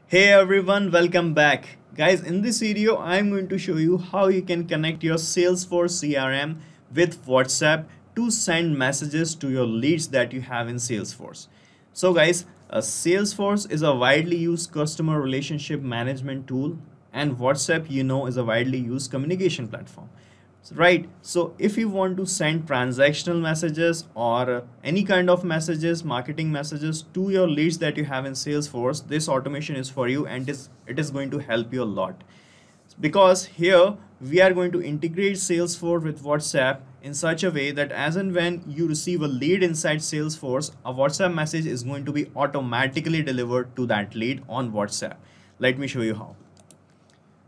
Hey everyone, welcome back. Guys, in this video, I'm going to show you how you can connect your Salesforce CRM with WhatsApp to send messages to your leads that you have in Salesforce. So guys, Salesforce is a widely used customer relationship management tool, and WhatsApp, is a widely used communication platform. Right, so if you want to send transactional messages or any kind of messages, marketing messages to your leads that you have in Salesforce, this automation is for you, and it is going to help you a lot, because here we are going to integrate Salesforce with WhatsApp in such a way that as and when you receive a lead inside Salesforce, a WhatsApp message is going to be automatically delivered to that lead on WhatsApp. Let me show you how.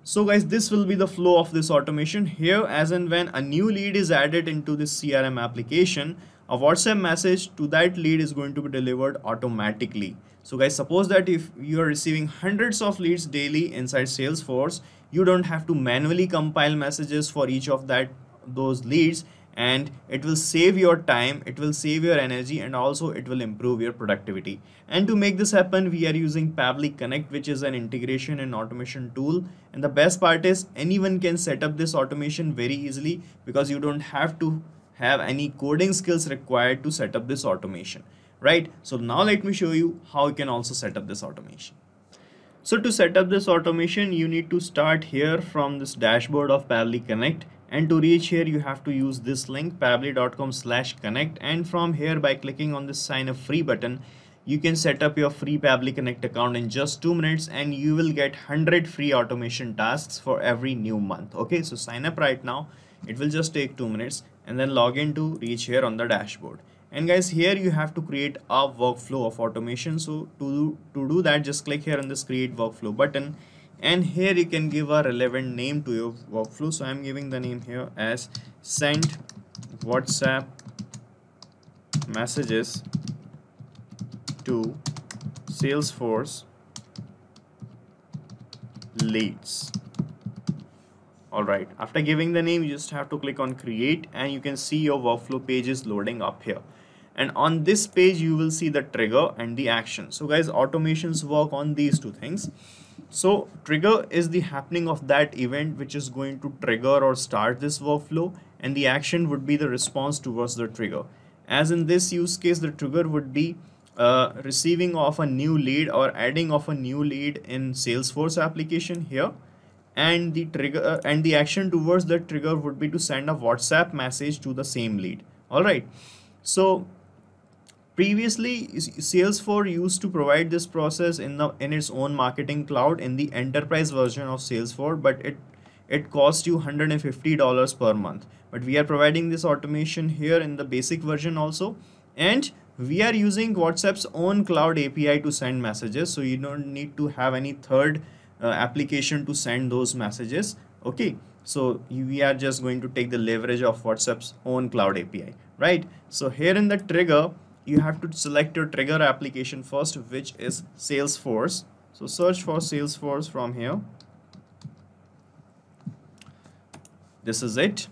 So guys, this will be the flow of this automation. Here, as and when a new lead is added into this CRM application, a WhatsApp message to that lead is going to be delivered automatically. So guys, suppose that if you are receiving hundreds of leads daily inside Salesforce, you don't have to manually compile messages for each of those leads, and it will save your time, it will save your energy, and also it will improve your productivity. And to make this happen, we are using Pabbly Connect, which is an integration and automation tool. And the best part is anyone can set up this automation very easily, because you don't have to have any coding skills required to set up this automation, right? So now let me show you how you can also set up this automation. So to set up this automation, you need to start here from this dashboard of Pabbly Connect, and to reach here you have to use this link pabbly.com/connect, and from here by clicking on this sign up free button, you can set up your free Pabbly Connect account in just 2 minutes, and you will get 100 free automation tasks for every new month. Okay, so sign up right now. It will just take 2 minutes, and then log in to reach here on the dashboard. And guys, here you have to create a workflow of automation. So to do that, just click here on this create workflow button, and here you can give a relevant name to your workflow. So I'm giving the name here as send WhatsApp messages to Salesforce leads. Alright, after giving the name, you just have to click on create, and you can see your workflow page is loading up here. And on this page, you will see the trigger and the action. So guys, automations work on these two things. So trigger is the happening of that event which is going to trigger or start this workflow, and the action would be the response towards the trigger. As in this use case, the trigger would be receiving of a new lead or adding of a new lead in Salesforce application here, and the trigger and the action towards the trigger would be to send a WhatsApp message to the same lead. All right, so previously Salesforce used to provide this process in its own marketing cloud in the enterprise version of Salesforce, but it costs you $150 per month. But we are providing this automation here in the basic version also, and we are using WhatsApp's own cloud API to send messages, so you don't need to have any third application to send those messages. Okay, so we are just going to take the leverage of WhatsApp's own cloud API, right? So here in the trigger, you have to select your trigger application first, which is Salesforce. So search for Salesforce from here. This is it.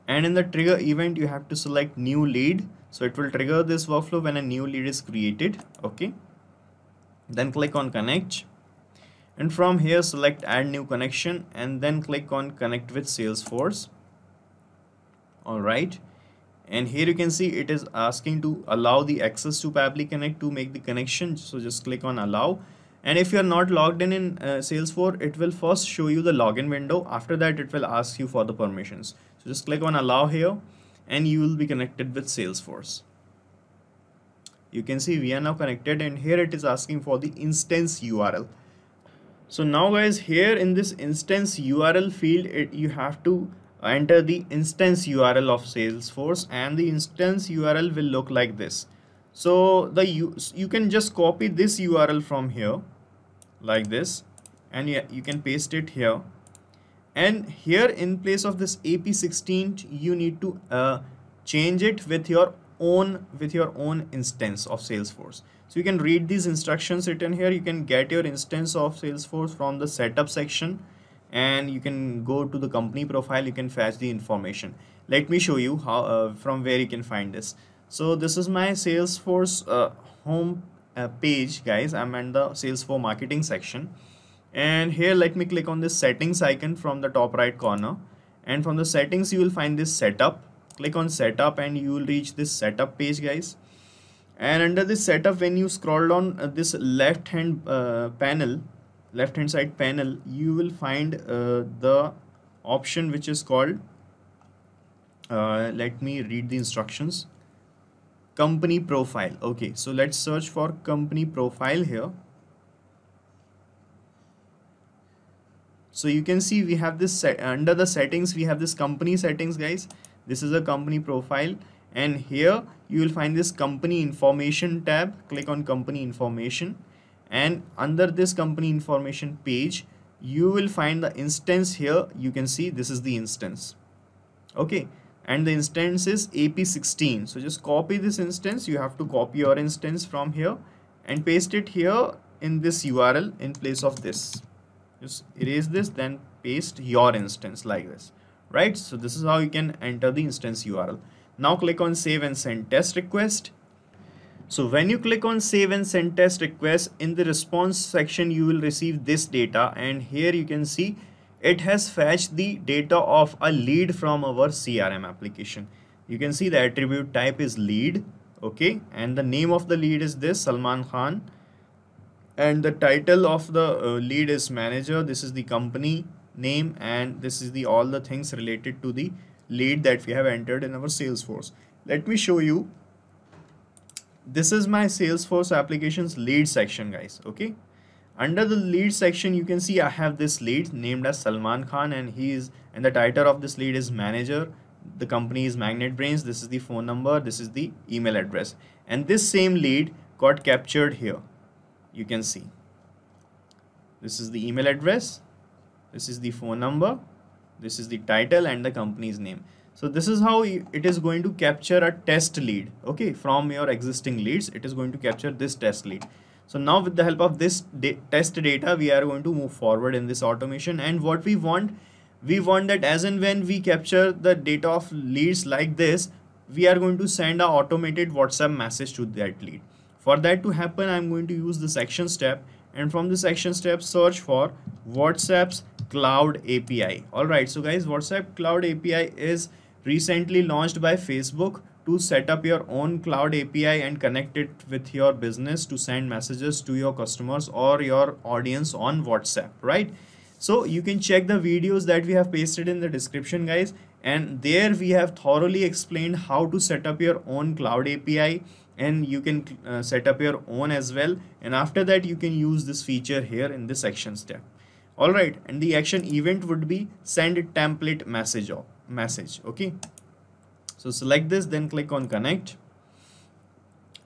And in the trigger event, you have to select new lead. So it will trigger this workflow when a new lead is created. Okay, then click on connect, and from here select add new connection, and then click on connect with Salesforce. All right, and here you can see it is asking to allow the access to Pabbly Connect to make the connection. So just click on allow, and if you are not logged in Salesforce, it will first show you the login window. After that, it will ask you for the permissions. So just click on allow here, and you will be connected with Salesforce. You can see we are now connected, and here it is asking for the instance URL. So now guys, here in this instance URL field, you have to enter the instance URL of Salesforce, and the instance URL will look like this. So you can just copy this URL from here like this, and you can paste it here. And here in place of this AP16, you need to change it with your own instance of Salesforce. So you can read these instructions written here. You can get your instance of Salesforce from the setup section, and you can go to the company profile. You can fetch the information. Let me show you how from where you can find this. So this is my Salesforce home page, guys. I'm in the Salesforce marketing section, and here let me click on this settings icon from the top right corner, and from the settings you will find this setup. Click on setup and you will reach this setup page, guys. And under this setup, when you scroll down this left hand side panel, you will find the option which is called let me read the instructions. Company profile. Okay, so let's search for company profile here. So you can see we have this under the settings, we have this company settings, guys. This is a company profile, and here you will find this company information tab. Click on company information, and under this company information page you will find the instance. Here you can see this is the instance. Okay, and the instance is AP16. So just copy this instance. You have to copy your instance from here and paste it here in this URL in place of this. Just erase this, then paste your instance like this, right? So this is how you can enter the instance URL. Now click on save and send test request. So when you click on save and send test request, in the response section you will receive this data, and here you can see it has fetched the data of a lead from our CRM application. You can see the attribute type is lead, okay, and the name of the lead is this Salman Khan, and the title of the lead is manager. This is the company name, and this is the all the things related to the lead that we have entered in our Salesforce. Let me show you. This is my Salesforce applications lead section, guys. Okay, under the lead section you can see I have this lead named as Salman Khan, and the title of this lead is manager. The company is Magnet Brains. This is the phone number, this is the email address, and this same lead got captured here. You can see this is the email address, this is the phone number, this is the title, and the company's name. So this is how it is going to capture a test lead. Okay, from your existing leads it is going to capture this test lead. So now with the help of this test data, we are going to move forward in this automation. And what we want that as and when we capture the data of leads like this, we are going to send an automated WhatsApp message to that lead. For that to happen, I'm going to use this action step, and from this action step search for WhatsApp's Cloud API. Alright, so guys, WhatsApp Cloud API is recently launched by Facebook to set up your own cloud API and connect it with your business to send messages to your customers or your audience on WhatsApp, right? So you can check the videos that we have pasted in the description, guys, and there we have thoroughly explained how to set up your own cloud API, and you can set up your own as well, and after that you can use this feature here in this action step. Alright, and the action event would be send template message. Okay, so select this, then click on connect,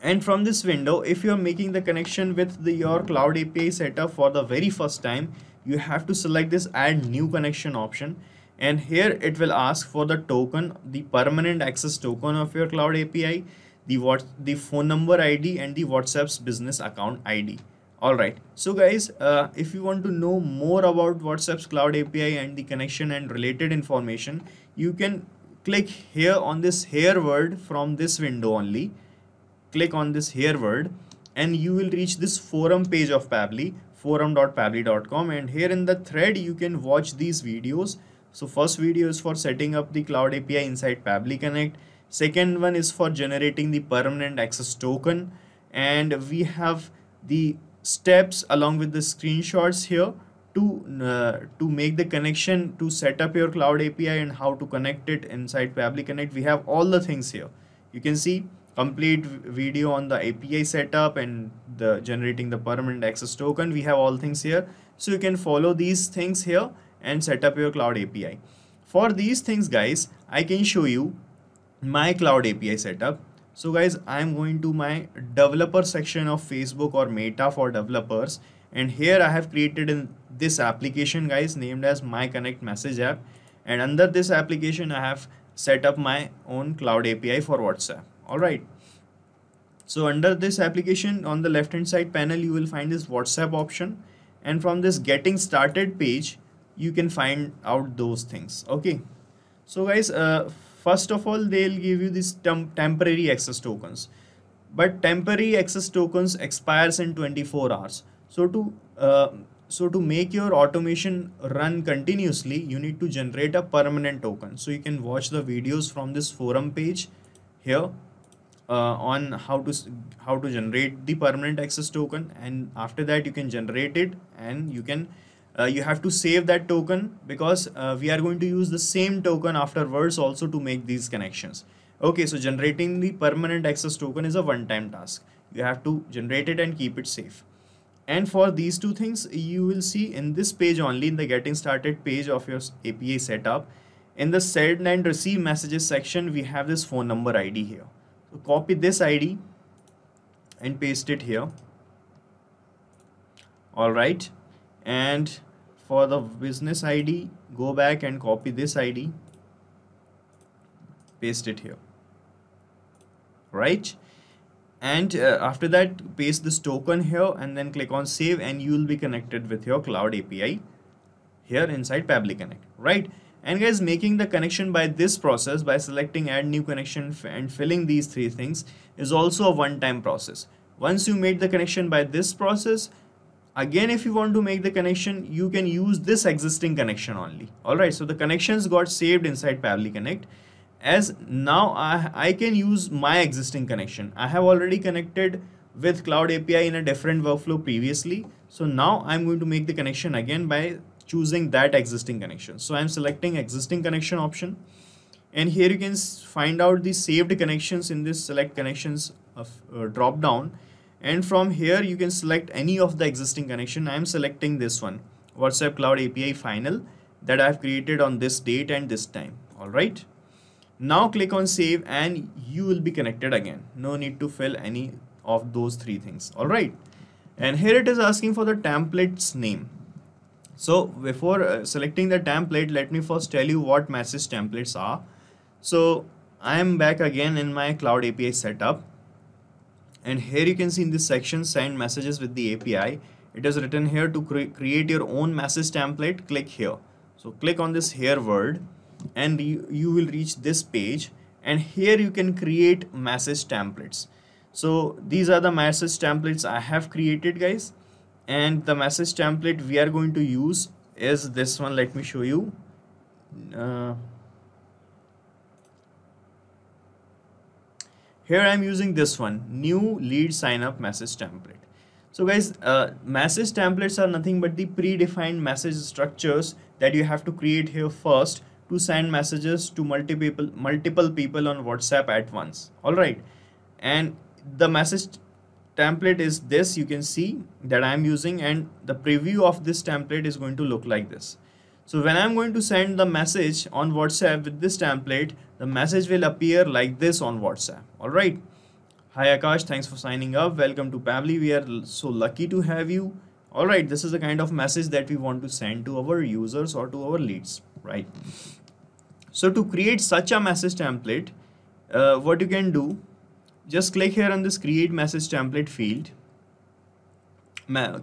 and from this window, if you are making the connection with your cloud API setup for the very first time, you have to select this add new connection option, and here it will ask for the token, the permanent access token of your cloud API, the phone number ID, and the WhatsApp's business account ID. Alright, so guys, if you want to know more about WhatsApp's Cloud API and the connection and related information, you can click here on this here word from this window only. Click on this here word and you will reach this forum page of Pabbly, forum.pabbly.com, and here in the thread you can watch these videos. So first video is for setting up the Cloud API inside Pabbly Connect. Second one is for generating the permanent access token, and we have the steps along with the screenshots here to make the connection, to set up your cloud API and how to connect it inside Pabbly Connect. We have all the things here. You can see complete video on the API setup and the generating the permanent access token. We have all things here, so you can follow these things here and set up your cloud API. For these things, guys, I can show you my cloud API setup. So guys, I'm going to my developer section of Facebook or Meta for developers, and here I have created in this application, guys, named as My Connect Message app, and under this application I have set up my own cloud API for WhatsApp. Alright, so under this application on the left hand side panel you will find this WhatsApp option, and from this getting started page you can find out those things. Okay, so guys, first of all they'll give you these temporary access tokens. but temporary access tokens expires in 24 hours. So to make your automation run continuously, you need to generate a permanent token. So you can watch the videos from this forum page here on how to generate the permanent access token, and after that you can generate it, and you have to save that token, because we are going to use the same token afterwards also to make these connections. Okay, so generating the permanent access token is a one-time task. You have to generate it and keep it safe. And for these two things, you will see in this page only, in the getting started page of your API setup, in the send and receive messages section, we have this phone number ID here. So copy this ID and paste it here. All right. And for the business ID, go back and copy this ID, paste it here. Right. And after that, paste this token here and then click on save, and you will be connected with your cloud API here inside Pabbly Connect, right? And guys, making the connection by this process, by selecting add new connection and filling these three things, is also a one-time process. Once you made the connection by this process, again, if you want to make the connection, you can use this existing connection only. All right, so the connections got saved inside Pabbly Connect. As now I can use my existing connection. I have already connected with Cloud API in a different workflow previously. So now I'm going to make the connection again by choosing that existing connection. So I'm selecting existing connection option. And here you can find out the saved connections in this select connections of drop down. And from here you can select any of the existing connection. I'm selecting this one, WhatsApp Cloud API final, that I've created on this date and this time. All right. Now click on save and you will be connected again. No need to fill any of those three things. All right. And here it is asking for the template's name. So before selecting the template, let me first tell you what message templates are. So I am back again in my Cloud API setup. And here you can see in this section, send messages with the API. It is written here to create your own message template. Click here. So click on this here word, and you will reach this page, and here you can create message templates. So these are the message templates I have created, guys, and the message template we are going to use is this one. Let me show you. Here I am using this one, new lead sign up message template. So guys, message templates are nothing but the predefined message structures that you have to create here first to send messages to multiple people on WhatsApp at once. All right. And the message template is this, you can see that I'm using, and the preview of this template is going to look like this. So when I'm going to send the message on WhatsApp with this template, the message will appear like this on WhatsApp. All right. Hi Akash, thanks for signing up. Welcome to Pabbly. We are so lucky to have you. All right. This is the kind of message that we want to send to our users or to our leads, right? So to create such a message template, what you can do, just click here on this create message template field,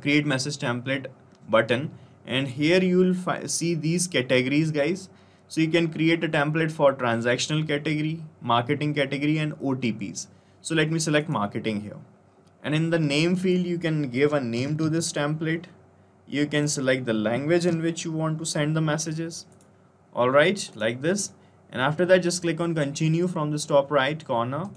create message template button, and here you will see these categories, guys. So you can create a template for transactional category, marketing category, and OTPs. So let me select marketing here, and in the name field you can give a name to this template. You can select the language in which you want to send the messages. All right, like this. And after that, just click on continue from this top right corner,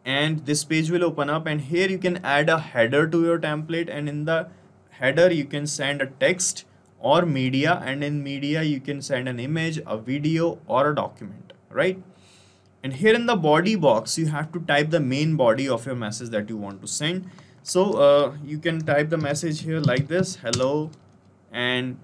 and this page will open up, and here you can add a header to your template, and in the header you can send a text or media, and in media you can send an image, a video, or a document, right? And here in the body box you have to type the main body of your message that you want to send. So you can type the message here like this, hello, and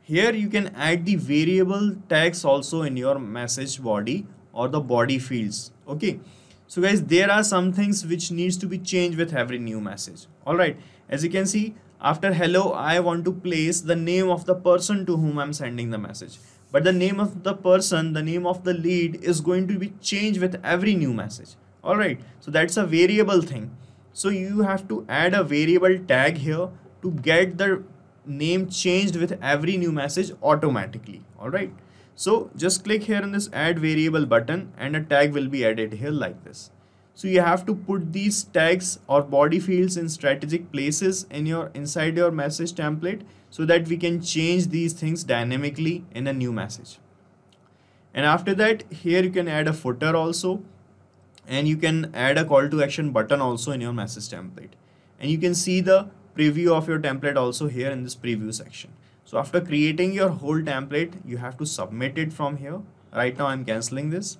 here you can add the variable tags also in your message body or the body fields. Okay. So guys, there are some things which needs to be changed with every new message. All right. As you can see, after hello, I want to place the name of the person to whom I'm sending the message. But the name of the person, the name of the lead is going to be changed with every new message. All right. So that's a variable thing. So you have to add a variable tag here to get the name changed with every new message automatically. All right. So just click here on this add variable button, and a tag will be added here like this. So you have to put these tags or body fields in strategic places in your inside your message template so that we can change these things dynamically in a new message. And after that, here you can add a footer also, and you can add a call to action button also in your message template. And you can see the preview of your template also here in this preview section. So after creating your whole template, you have to submit it from here. Right now I'm canceling this,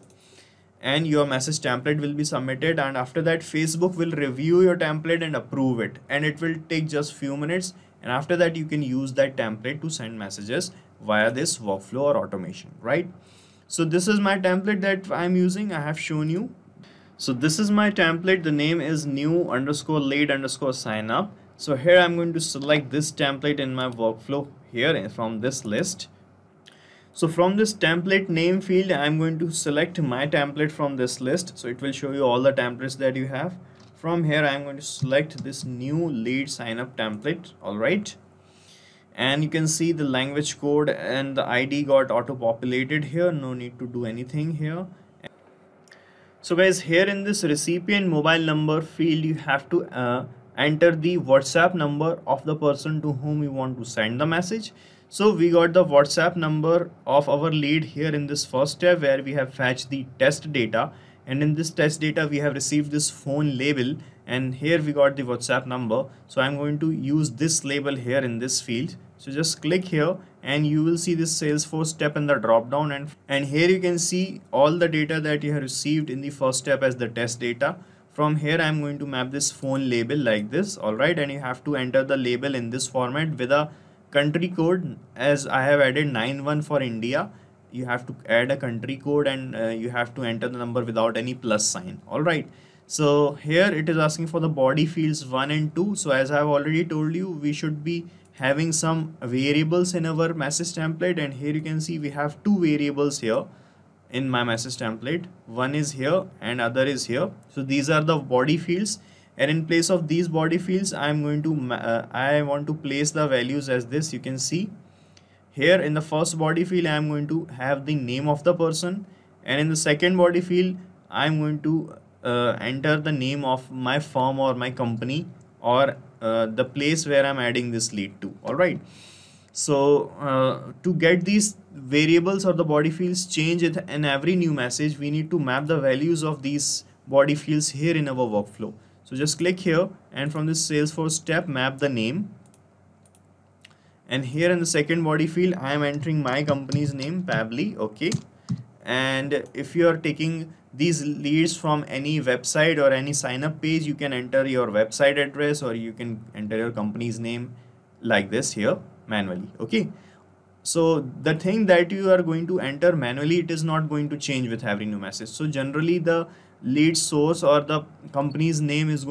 and your message template will be submitted, and after that Facebook will review your template and approve it, and it will take just few minutes, and after that you can use that template to send messages via this workflow or automation, right? So this is my template that I'm using. I have shown you. So this is my template. The name is new underscore lead underscore sign up. So here I'm going to select this template in my workflow here from this list. So from this template name field, I'm going to select my template from this list. So it will show you all the templates that you have. From here, I'm going to select this new lead sign up template. All right. And you can see the language code and the ID got auto populated here. No need to do anything here. So guys, here in this recipient mobile number field, you have to enter the WhatsApp number of the person to whom you want to send the message. So we got the WhatsApp number of our lead here in this first step where we have fetched the test data, and in this test data we have received this phone label, and here we got the WhatsApp number. So I'm going to use this label here in this field. So just click here and you will see this Salesforce step in the drop down, and here you can see all the data that you have received in the first step as the test data. From here I'm going to map this phone label like this. All right, and you have to enter the label in this format with a country code. As I have added 91 for India, you have to add a country code, and you have to enter the number without any plus sign. All right, so here it is asking for the body fields 1 and 2. So as I have already told you, we should be having some variables in our message template, and here you can see we have two variables here in my message template. One is here and other is here. So these are the body fields, and in place of these body fields I'm going to I want to place the values as this. You can see here in the first body field I'm going to have the name of the person, and in the second body field I'm going to enter the name of my firm or my company or the place where I'm adding this lead to. All right, so to get these variables or the body fields change it in every new message, we need to map the values of these body fields here in our workflow. So just click here, and from this Salesforce tab map the name, and here in the second body field I am entering my company's name, Pabbly. Okay, and if you are taking these leads from any website or any sign up page, you can enter your website address or you can enter your company's name like this here manually. Okay, so the thing that you are going to enter manually, it is not going to change with every new message. So generally the lead source or the company's name is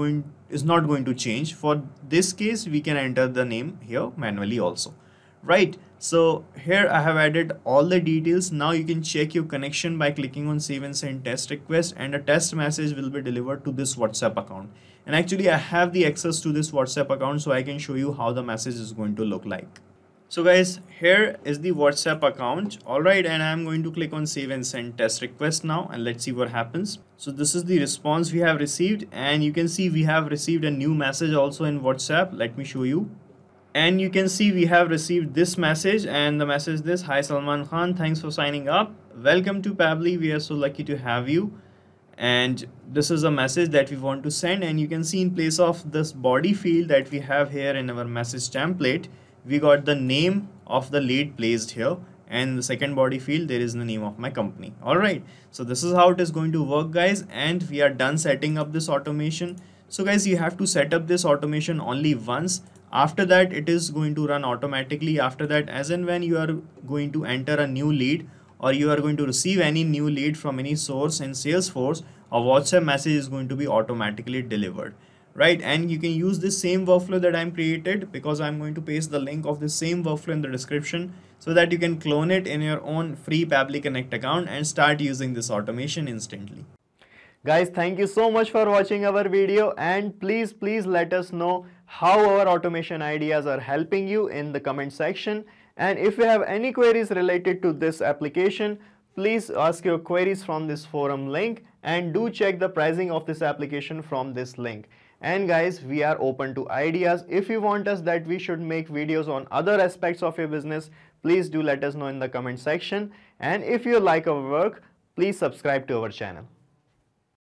not going to change. For this case we can enter the name here manually also, right? So here I have added all the details. Now you can check your connection by clicking on save and send test request, and a test message will be delivered to this WhatsApp account. And actually I have the access to this WhatsApp account, so I can show you how the message is going to look like. So guys, here is the WhatsApp account. All right, and I'm going to click on save and send test request now, and let's see what happens. So this is the response we have received, and you can see we have received a new message also in WhatsApp. Let me show you. And you can see we have received this message, and the message is this: hi Salman Khan, thanks for signing up, welcome to Pabbly, we are so lucky to have you. And this is a message that we want to send, and you can see in place of this body field that we have here in our message template, we got the name of the lead placed here, and the second body field there is the name of my company. All right, so this is how it is going to work, guys, and we are done setting up this automation. So guys, you have to set up this automation only once. After that it is going to run automatically. After that, as and when you are going to enter a new lead or you are going to receive any new lead from any source in Salesforce, a WhatsApp message is going to be automatically delivered, right? And you can use this same workflow that I'm created, because I'm going to paste the link of the same workflow in the description so that you can clone it in your own free Pabbly Connect account and start using this automation instantly. Guys, thank you so much for watching our video, and please let us know how our automation ideas are helping you in the comment section. And if you have any queries related to this application, Please ask your queries from this forum link and do check the pricing of this application from this link. And guys, we are open to ideas. If you want us that we should make videos on other aspects of your business, please do let us know in the comment section. And if you like our work, please subscribe to our channel.